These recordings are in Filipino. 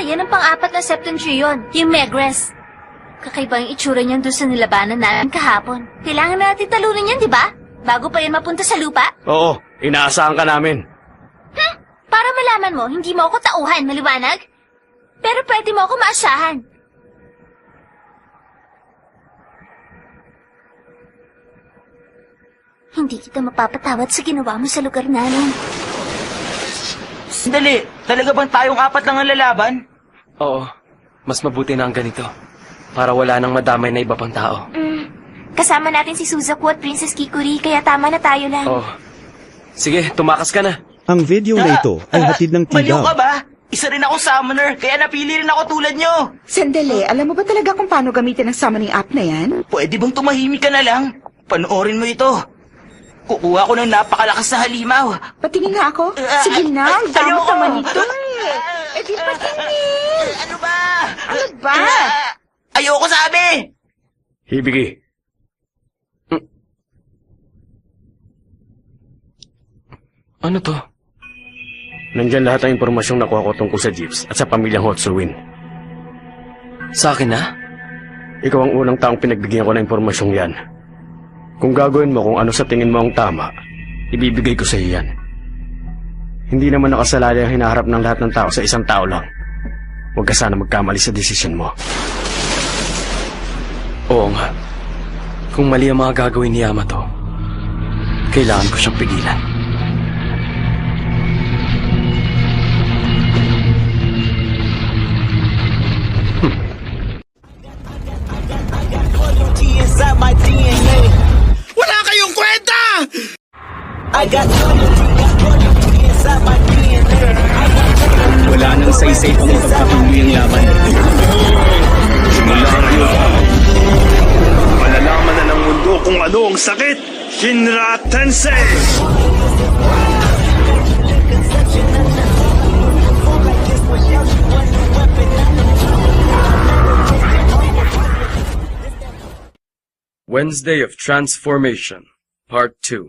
Yan ang pang-apat na Septentrion, yung Megress. Kakaiba yung itsura niyan doon sa nilabanan namin kahapon. Kailangan natin talunin yan, di ba? Bago pa yan mapunta sa lupa? Oo, inaasahan ka namin. Para malaman mo, hindi mo ako tauhan, maliwanag? Pero pwede mo ako maasahan. Hindi kita mapapatawad sa ginawa mo sa lugar namin. Sandali, talaga bang tayong apat lang ang lalaban? Oo, mas mabuti na ang ganito. Para wala nang madamay na iba pang tao. Kasama natin si Suzaku at Princess Kikuri, kaya tama na tayo lang. Oo. Sige, tumakas ka na. Ang video na ito ay hatid ng Baliw ka T-Dub. ba? Isa rin ako summoner, kaya napili rin ako tulad nyo. Sandali, alam mo ba talaga kung paano gamitin ang summoning app na yan? Pwede bang tumahimik ka na lang? Panoorin mo ito. Kukuha ko ng napakalakas na halimaw. Patingin nga ako. Sige na, ang damot Ayoko. naman ito. Eh di patingin. Ano ba? Ano ba? Ayoko sabi! Hibiki. Ano to? Nandyan lahat ang impormasyong nakuha ko tungkol sa Jeeps at sa pamilyang Hotsuwin. Sa akin na? Ikaw ang unang taong pinagbigyan ko ng impormasyong yan. Kung gagawin mo kung ano sa tingin mo ang tama, ibibigay ko sa iyo yan. Hindi naman nakasalali ang hinaharap ng lahat ng tao sa isang tao lang. Huwag ka sana magkamali sa desisyon mo. Oo nga. Kung mali ang mga gagawin ni Yamato, kailangan ko siyang pigilan. Wala kayong kwenta! Wala nang saysay pang magpapatuloy ang laban. Simula ngayon, malalaman na ng mundo kung ano ang sakit. Shinra Tensei! Wednesday of Transformation, Part 2.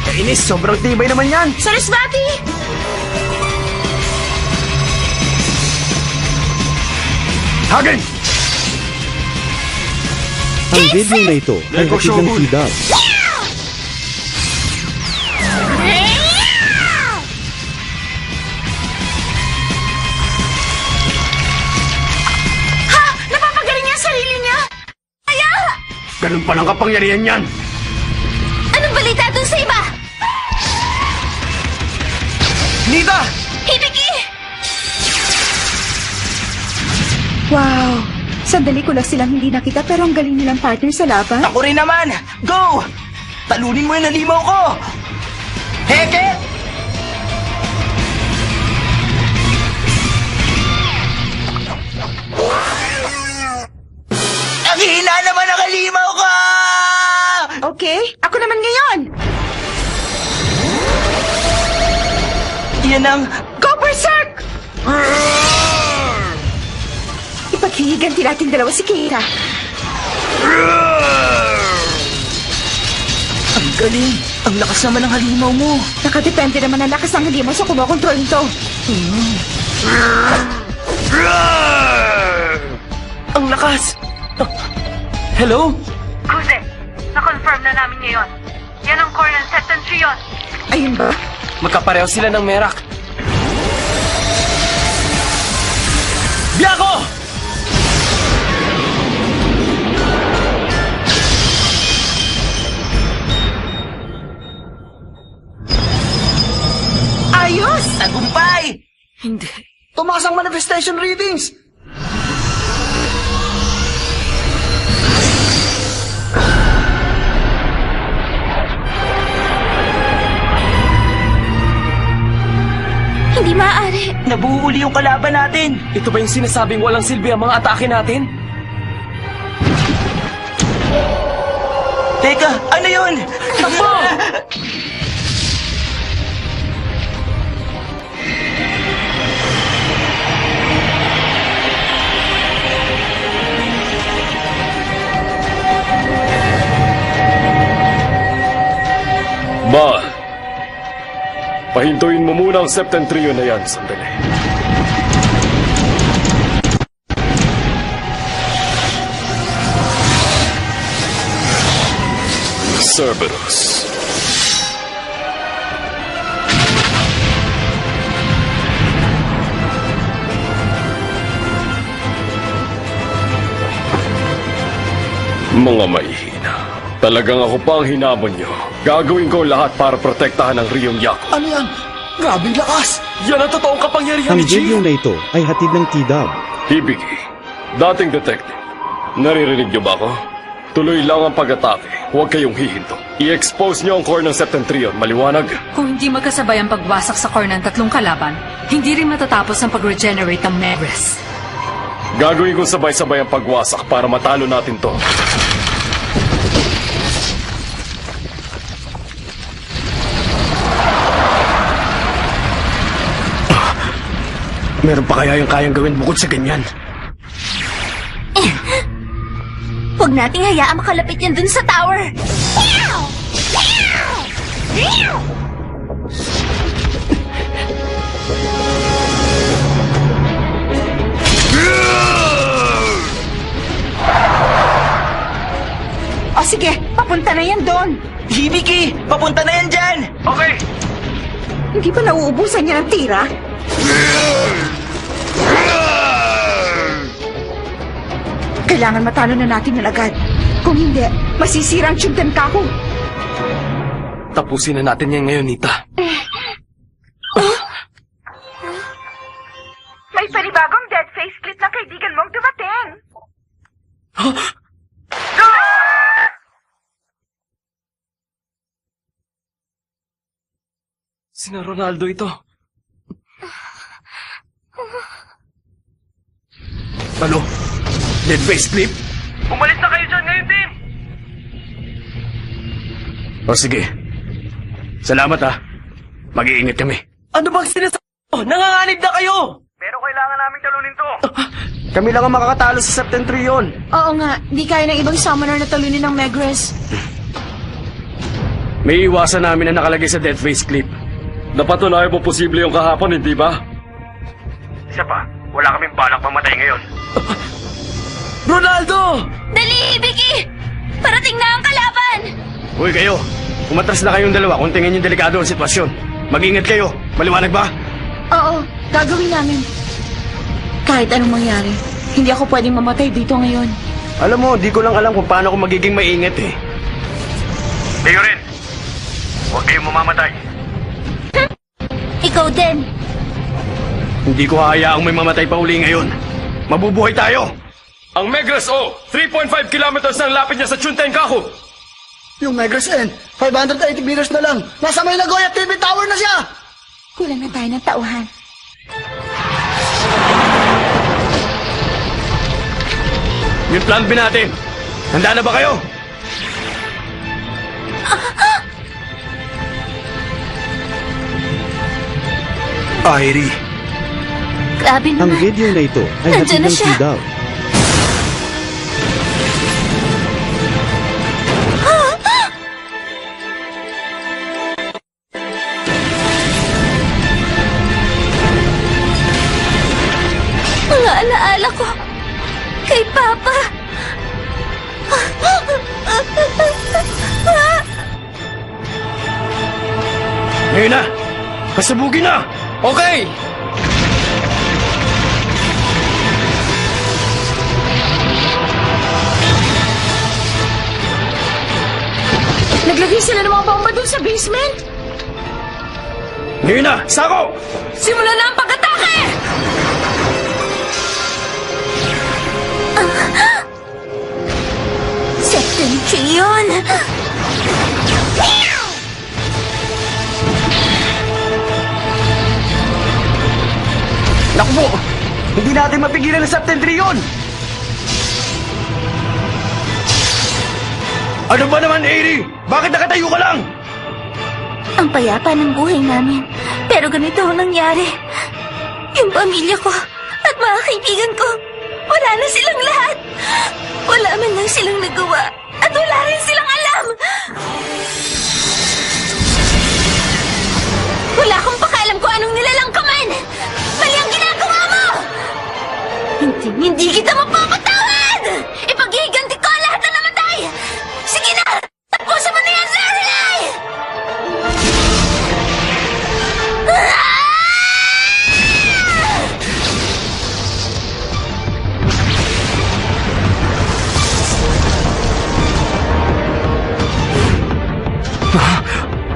Kainis, sobrang tibay naman yan. Sarasvati! Hagen! Ang video na ito ay hatid ng T-Dub. Napapagaling niya ang sarili niya! Kaya! Ganun palang kapangyarihan yan! Anong balita dun sa iba? Nita! Hibiki! Wow! Sandali ko lang silang hindi nakita pero ang galing nilang partner sa laban. Ako rin naman! Go! Talunin mo yung halimaw ko! Heke! Ang hina naman ang halimaw ko! Okay, ako naman ngayon. Yan ang... Go Berserk! Ipaghihiganti natin dalawa si Keira. Ang galing! Ang lakas naman ng halimaw mo! Nakadepende naman ang lakas ng halimaw sa kumokontrol nito. Ang lakas! Hello? Kuze, na-confirm na namin ngayon. Yan ang core ng Septentrion. Ayun ba? Magkapareho sila ng Merak. Biyako! Ayos! Tagumpay! Hindi. Tumaas ang manifestation readings! Hindi maaari. Nabuhuli yung kalaban natin! Ito ba yung sinasabing walang silbi ang mga atake natin? Teka, ano yun? Takbo! Pahintuin mo muna ang Septentrion na yan, sandali. Cerberus. Mga mahihina. Talagang ako pa ang hinamon nyo. Gagawin ko ang lahat para protektahan ang Riyong Yaku. Ano yan? Grabing lakas! Yan ang totoong kapangyarihan Ang ni video Chief. na ito ay hatid ng T-Dub. Hibiki, dating detective. Naririnig niyo ba ako? Tuloy lang ang pag-atake. Huwag kayong hihinto. I-expose niyo ang core ng Septentrion. Maliwanag? Kung hindi magkasabay ang pagwasak sa core ng tatlong kalaban, hindi rin matatapos ang pag-regenerate ng Megres. Gagawin kong sabay-sabay ang pagwasak para matalo natin to. Meron pa kaya yung kayang gawin bukod sa ganyan? Huwag nating hayaan makalapit yan dun sa tower. O sige, papunta na yan doon. Hibiki! Papunta na yan dyan! Okay! Hindi ba nauubusan niya ng tira? Kailangan matalo na natin yan agad. Kung hindi, masisira ang Chuntenkaku. Tapusin na natin yan ngayon, Nita. May panibagong dead face clip na kaibigan mong dumating. Sina Ronaldo ito. Ano? Dead face clip? Umalis na kayo dyan ngayon, team! O sige. Salamat ha. Mag-iingat kami. Ano bang sinasabi? Nanganganib na kayo! Pero kailangan namin talunin to. Kami lang ang makakatalo sa Septentrion. Oo nga, di kaya ng ibang summoner na talunin ng Megres. May iwasan namin na nakalagay sa dead face clip. Napatunayan mo posible yung kahapon, hindi ba? Isa pa, wala kaming balak mamatay ngayon. Ronaldo! Dali, Vicky! Parating na ang kalaban! Uy kayo, umatras na kayong dalawa kung tingin yung delikado ang sitwasyon. Mag-ingat kayo. Maliwanag ba? Oo, gagawin namin. Kahit anong mangyari, hindi ako pwedeng mamatay dito ngayon. Alam mo, di ko lang alam kung paano ako magiging maingat eh. Kayo rin. Huwag kayong mamamatay. Ikaw din. Hindi ko hahayaang may mamatay pa uli ngayon. Mabubuhay tayo! Ang Megres O! 3.5 kilometers ang lapit niya sa Chuntenkaku! Yung Megres N, 580 meters na lang. Nasa may Nagoya TV Tower na siya! Kulang na tayo ng tauhan. Yung plan B natin. Handa na ba kayo? Airi. Grabe Ang naman. video na ito ay Nandiyan hatid na ng siya. T-Dub. Mga alaala ko. Kay Papa. Ngayon na! Pasabugin na! Okay! Naglagay sila ng mga bomba dun sa basement. Ngayon na! Sako! Simula na ang pag-atake! Septentrion! Naku po! Hindi natin mapigilan ang Septentrion! Ano ba naman, Airi? Bakit nakatayo ka lang? Ang payapa ng buhay namin. Pero ganito ang nangyari. Yung pamilya ko at mga kaibigan ko, wala na silang lahat. Wala man lang silang nagawa at wala rin silang alam. Wala akong pakialam kung anong nilalang ka man! Mali ang ginagawa mo! Hindi kita mapapatawad! Ipaghihiganti ko ang lahat na namatay! Sige na! Tapusin mo na yan, Lorelai!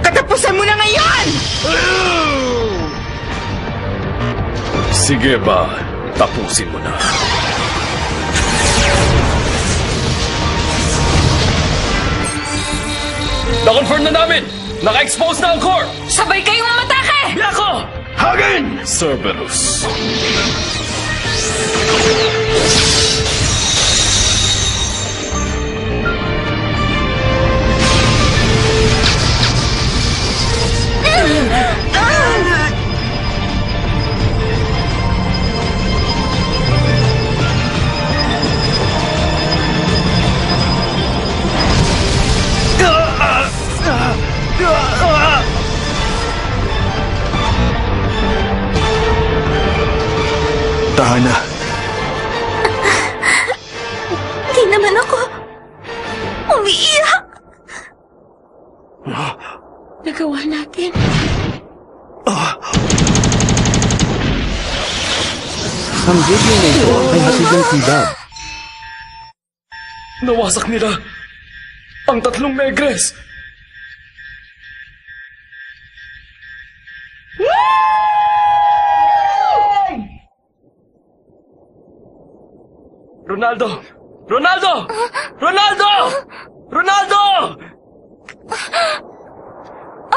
Katapusan mo na ngayon! Sige ba, tapusin mo na. Na-confirm na namin! Naka-expose na ang core! Sabay kayong mamatake! Biyako! Hagen! Cerberus. Tahana. Hindi naman ako umiiyak. Nagawa natin. Ang video na ito ay hatid ng TDAB. Nawasak nila ang 3 Negres. Ronaldo! Ronaldo! Ronaldo! Ronaldo!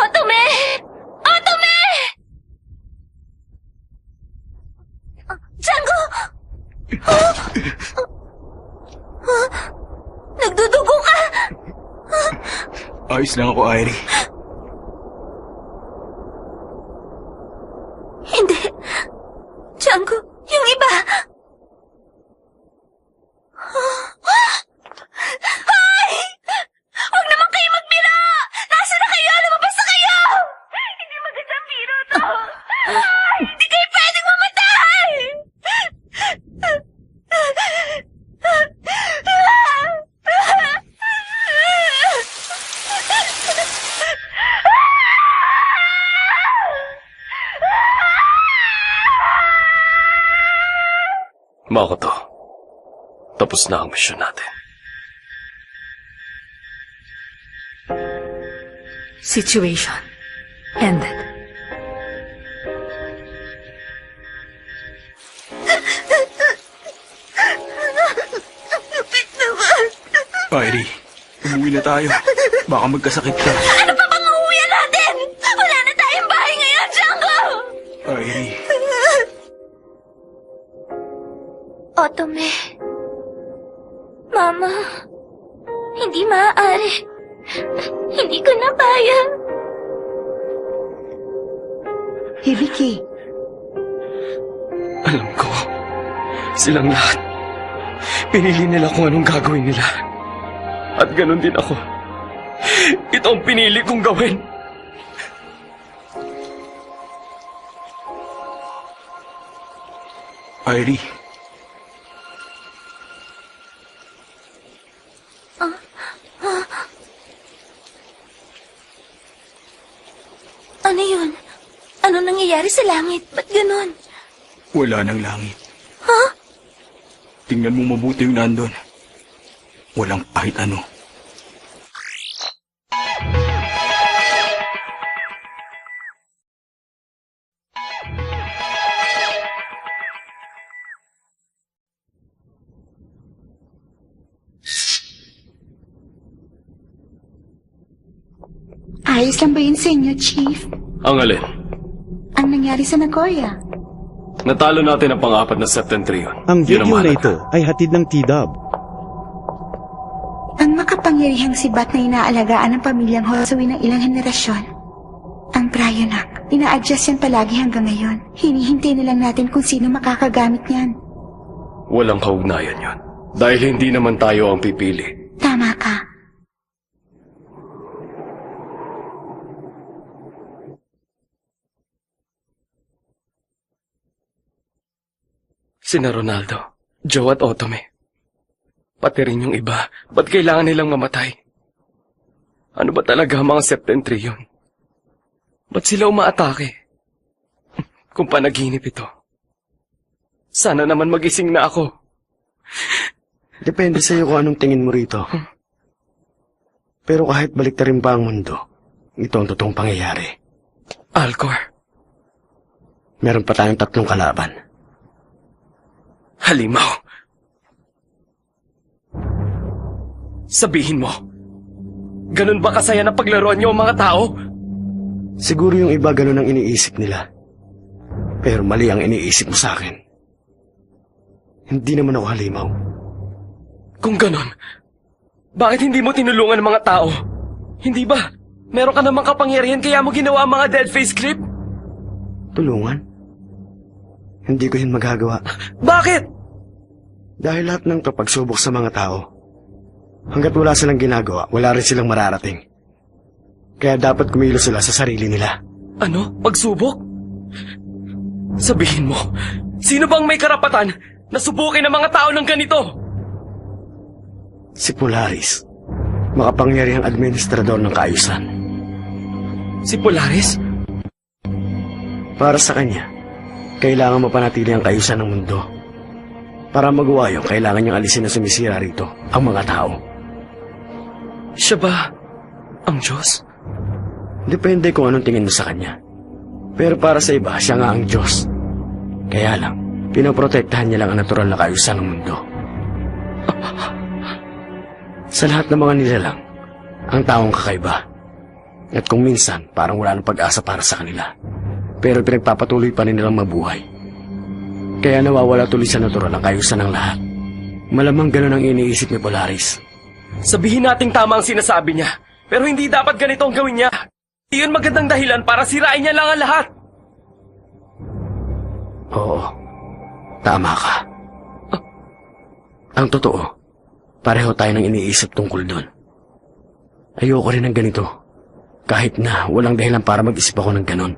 Otome! Otome! Django! Nagdudugo ka! Ayos lang ako, Irie. Hindi. Django, yung iba. Ay! Huwag naman kayo magbiro! Nasa na kayo? Lumabas na kayo! Hindi magandang biro to. Ay! Hindi kayo pwedeng mamatay! Makoto, tapos na ang misyon natin. Situation ended. Lupit naman. Irie, umuwi na tayo. Baka magkasakit ka. Ano pa bang uuwian natin? Wala na tayong bahay ngayon, Django! Irie, Otome. Mama. Hindi maaari. Hindi ko na kaya. Hibiki, Alam ko, silang lahat. Pinili nila kung anong gagawin nila. At ganun din ako. Ito ang pinili kong gawin. Irie. Ano yun? Ano nangyayari sa langit? Ba't ganun? Wala ng langit. Ha? Tingnan mo mabuti yung nandun. Walang kahit ano. ayos lang ba yun sa inyo, Chief? Ang alin? Ang nangyari sa Nagoya. Natalo natin ang pang-4 na Septentrion. Ang Yun video na mahalaga. ito ay hatid ng TDAB. Ang makapangyarihang sibat na inaalagaan ng pamilyang Hosowi ng ilang henerasyon. Ang Bryonak. Ina-adjust yan palagi hanggang ngayon. Hinihintay na lang natin kung sino makakagamit niyan. Walang kaugnayan yon. Dahil hindi naman tayo ang pipili. Tama ka. Sina Ronaldo, Joe at Otome. Pati rin yung iba, ba't kailangan nilang mamatay? Ano ba talaga ang mga Septentrion? Ba't sila umaatake? Kung panaginip ito. Sana naman magising na ako. Depende sa'yo kung anong tingin mo rito. Pero kahit baliktarin pa ang mundo, ito ang totoong pangyayari. Alcor, Meron pa tayong 3 kalaban. halimaw. Sabihin mo, ganun ba kasaya na paglaruan niyo ang mga tao? Siguro yung iba ganun ang iniisip nila. Pero mali ang iniisip mo sa akin. Hindi naman ako halimaw. Kung ganun, bakit hindi mo tinulungan ang mga tao? Hindi ba? Meron ka namang kapangyarihan kaya mo ginawa ang mga dead face clip? Tulungan? Hindi ko yun magagawa. Bakit? Dahil lahat ng to pagsubok sa mga tao. Hanggat wala silang ginagawa, wala rin silang mararating. Kaya dapat kumilos sila sa sarili nila. Ano? Pagsubok? Sabihin mo, sino bang may karapatan na subukin ang mga tao ng ganito? Si Polaris, makapangyarihang administrador ng kaayusan. Si Polaris? Para sa kanya, kailangan mapanatili ang kaayusan ng mundo. Para magawa yun, kailangan niyang alisin na sumisira rito ang mga tao. Siya ba ang Diyos? Depende kung anong tingin mo sa kanya. Pero para sa iba, siya nga ang Diyos. Kaya lang, pinoprotektahan niya lang ang natural na kaayusan ng mundo. Sa lahat ng mga nilalang, ang taong kakaiba. At kung minsan, parang wala nang pag-asa para sa kanila. Pero pinagpapatuloy pa rin nilang mabuhay. Kaya nawawala tuloy sa natural ang kaayusan ng lahat. Malamang ganun ang iniisip ni Polaris. Sabihin nating tama ang sinasabi niya, pero hindi dapat ganito ang gawin niya. Iyon magandang dahilan para sirain niya lang ang lahat. Oo, tama ka. Ang totoo, pareho tayo ng iniisip tungkol doon. Ayoko rin ng ganito. Kahit na walang dahilan para mag-isip ako ng ganon.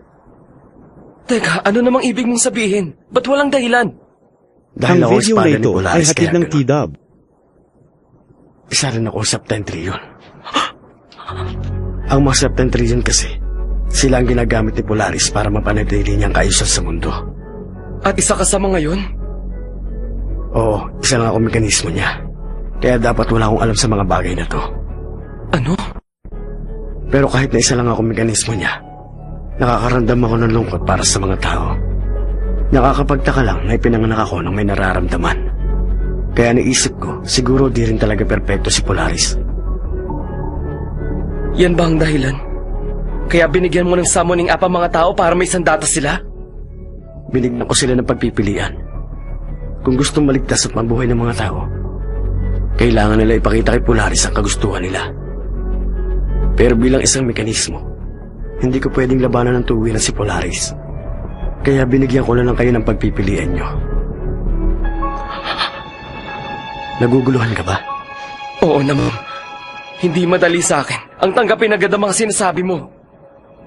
Teka, ano namang ibig mong sabihin? Ba't walang dahilan? Dahil Ang ako video espada na ni ito Polaris, ay hatid kaya ng ganon. T-Dub. Isa rin ako Septentrion. Ang mga Septentrion kasi, sila ang ginagamit ni Polaris para mapanatili niyang kaayusan sa mundo. At isa ka sa mga yun? Oo, isa lang ako mekanismo niya. Kaya dapat wala akong alam sa mga bagay na to. Ano? Pero kahit na isa lang ako mekanismo niya, nakakaramdam ako ng lungkot para sa mga tao. Nakakapagtaka lang na ipinanganak ako ng may nararamdaman. Kaya naisip ko, siguro di rin talaga perpekto si Polaris. Yan ba ang dahilan? Kaya binigyan mo ng summoning app ang mga tao para may sandata sila? Binigyan ko sila ng pagpipilian. Kung gustong maligtas at mabuhay ng mga tao, kailangan nila ipakita kay Polaris ang kagustuhan nila. Pero bilang isang mekanismo, hindi ko pwedeng labanan ng tuwiran si Polaris. Kaya binigyan ko na lang kayo ng pagpipilian nyo. Naguguluhan ka ba? Oo naman. Hindi madali sa akin ang tanggapin agad ang mga sinasabi mo.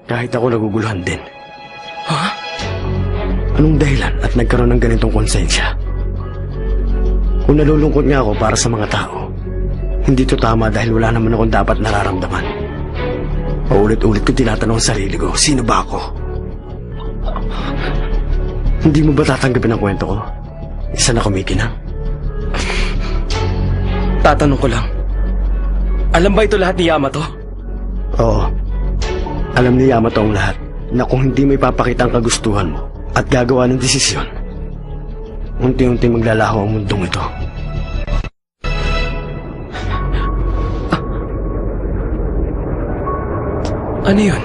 Kahit ako naguguluhan din. Ha? Anong dahilan at nagkaroon ng ganitong konsensya? Kung nalulungkot nga ako para sa mga tao, hindi to tama dahil wala naman akong dapat nararamdaman. Paulit-ulit ko tinatanong ang sarili ko, sino ba ako? Hindi mo ba tatanggapin ang kwento ko? Isa na kumikinang. Tatanong ko lang. Alam ba ito lahat ni Yamato? Oo. Alam ni Yamato ang lahat na kung hindi mo ipapakita ang kagustuhan mo at gagawa ng desisyon, unti-unti maglalaho ang mundong ito. Ano yun?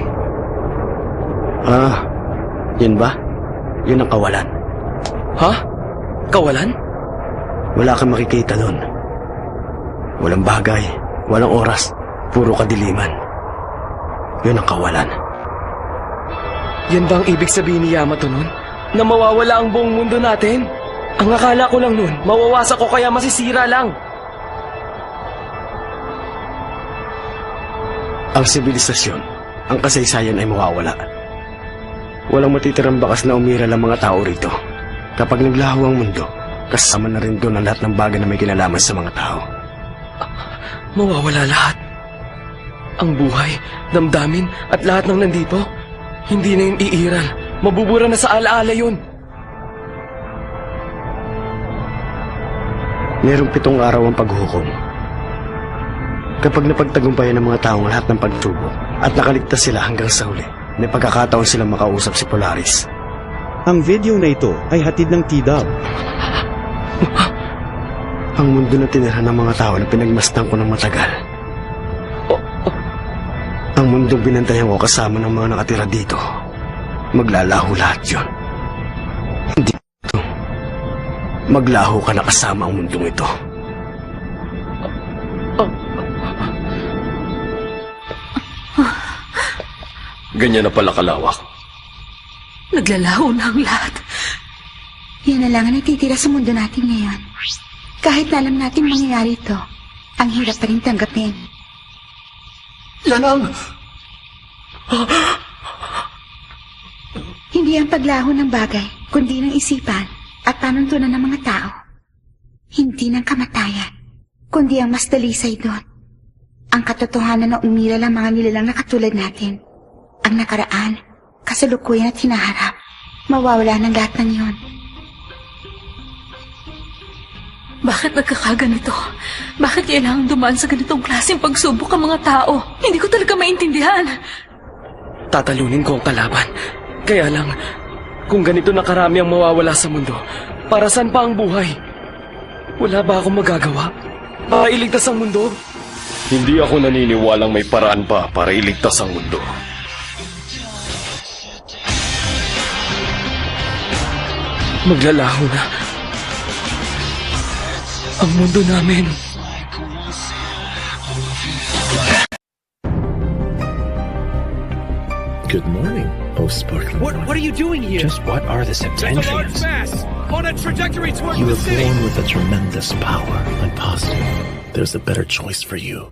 Yun ba? Yun ang kawalan. Ha? Kawalan? Wala kang makikita doon. Walang bagay, walang oras, puro kadiliman. Yun ang kawalan. Yan ba ang ibig sabihin ni Yamato nun? Na mawawala ang buong mundo natin? Ang akala ko lang nun, mawawasak ko kaya masisira lang. Ang sibilisasyon, ang kasaysayan ay mawawala. Walang matitirang bakas na umira lang mga tao rito. Kapag naglaho ang mundo, Kasama na rin doon ang lahat ng bagay na may kinalaman sa mga tao. Mawawala lahat. Ang buhay, damdamin, at lahat ng nandito. Hindi na yun iiral. Mabubura na sa alaala yun. Merong 7 araw ang paghukom. Kapag napagtagumpayan ng mga taong lahat ng pagtubok at nakaligtas sila hanggang sa huli, may pagkakataon silang makausap si Polaris. Ang video na ito ay hatid ng T-Dub. Ang mundo na tinira ng mga tao na pinagmasdan ko ng matagal. Ang mundong binantayan ko kasama ng mga nakatira dito. Maglalaho lahat yun. Hindi ito. Maglaho ka na kasama ang mundong ito. Ganyan na pala kalawak. Naglalaho na ang lahat. Yan na lang ang natitira sa mundo natin ngayon. Kahit na alam natin mangyayari ito, ang hirap pa rin tanggapin. Lanang! Hindi ang paglaho ng bagay, kundi ng isipan at panuntunan ng mga tao. Hindi ng kamatayan, kundi ang mas dalisay doon. Ang katotohanan na umiral ang mga nilalang na katulad natin. Ang nakaraan, kasalukuyan at hinaharap, mawawala ng lahat ng iyon. Bakit nagkakaganito? Bakit kailangang dumaan sa ganitong klaseng pagsubok ang mga tao? Hindi ko talaga maintindihan. Tatalunin ko ang kalaban. Kaya lang, kung ganito na karami ang mawawala sa mundo, para saan pa ang buhay? Wala ba akong magagawa para iligtas ang mundo? Hindi ako naniniwalang may paraan pa para iligtas ang mundo. Maglalaho na ang mundo namin. Good morning, oh Sparkling. What are you doing here? Just what are the Septentrians? On a trajectory towards You the were city. born with a tremendous power. I'm positive there's a better choice for you.